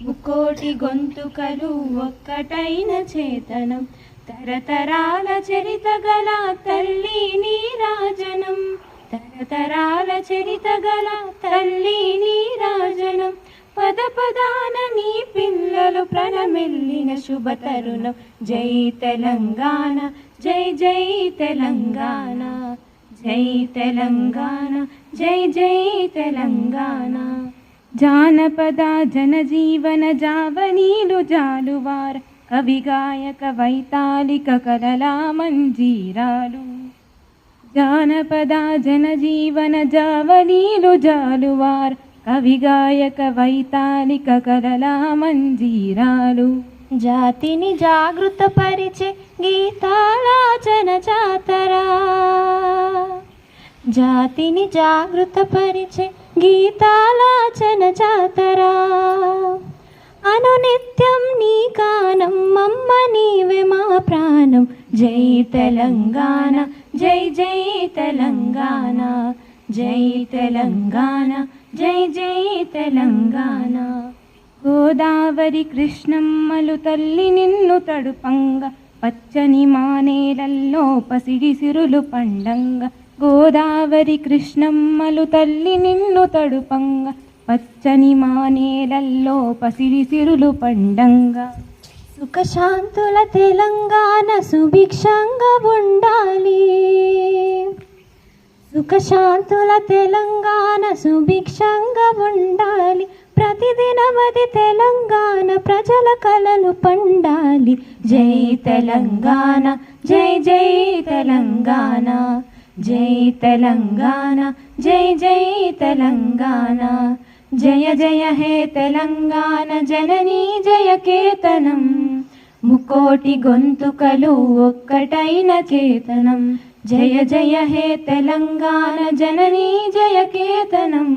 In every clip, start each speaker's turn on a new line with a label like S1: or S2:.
S1: ముకోటి గొంతుకలు ఒక్కటైన చేతనం తరతరాల చరిత గల తల్లి నీరాజనం తరతరాల చరిత గల తల్లి నీరాజనం పద పదాన నీ పిల్లలు ప్రణమెల్లిన శుభ తరుణం జై తెలంగాణ జై జై తెలంగాణ జై తెలంగాణ జై జై తెలంగాణ జానపద జనజీవన జావనీలు జాలువార కవి గాయక వైతాళిక కలలా మంజీరాలు జానపద జనజీవన జావనీలు జాలువార కవి గాయక వైతాళిక కలలా మంజీరాలు జాతిని జాగృతపరిచే గీతాలాచన జాతరా జాతిని జాగృతపరిచే గీతాలాచన జాతరా అనునిత్యం నీ గానం అమ్మ నీవే మా ప్రాణం జై తెలంగాణ జై జై తెలంగాణ జై తెలంగాణ జై జై తెలంగాణ గోదావరి కృష్ణమ్మలు తల్లి నిన్ను తడుపంగ పచ్చని మానేలల్లో పసిడి సిరులు పండంగ గోదావరి కృష్ణమ్మలు తల్లి నిన్ను తడుపంగ పచ్చని మానేలల్లో పసిడి సిరులు పండంగా సుఖశాంతుల తెలంగాణ సుభిక్షంగా ఉండాలి సుఖశాంతుల తెలంగాణ సుభిక్షంగా ఉండాలి ప్రతిదినమది తెలంగాణ ప్రజల కలలు పండాలి జై తెలంగాణ జై జై తెలంగాణ జై తెలంగాణ జై జై తెలంగాణ జయ జయ హే తెలంగాణ జననీ జయ కేతనం ముకోటి గొంతుకలు ఒక్కటైన చేతనం జయ జయ హే తెలంగాణ జననీ జయ కేతనం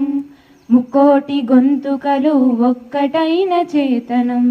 S1: ముకోటి గొంతుకలు ఒక్కటైన చేతనం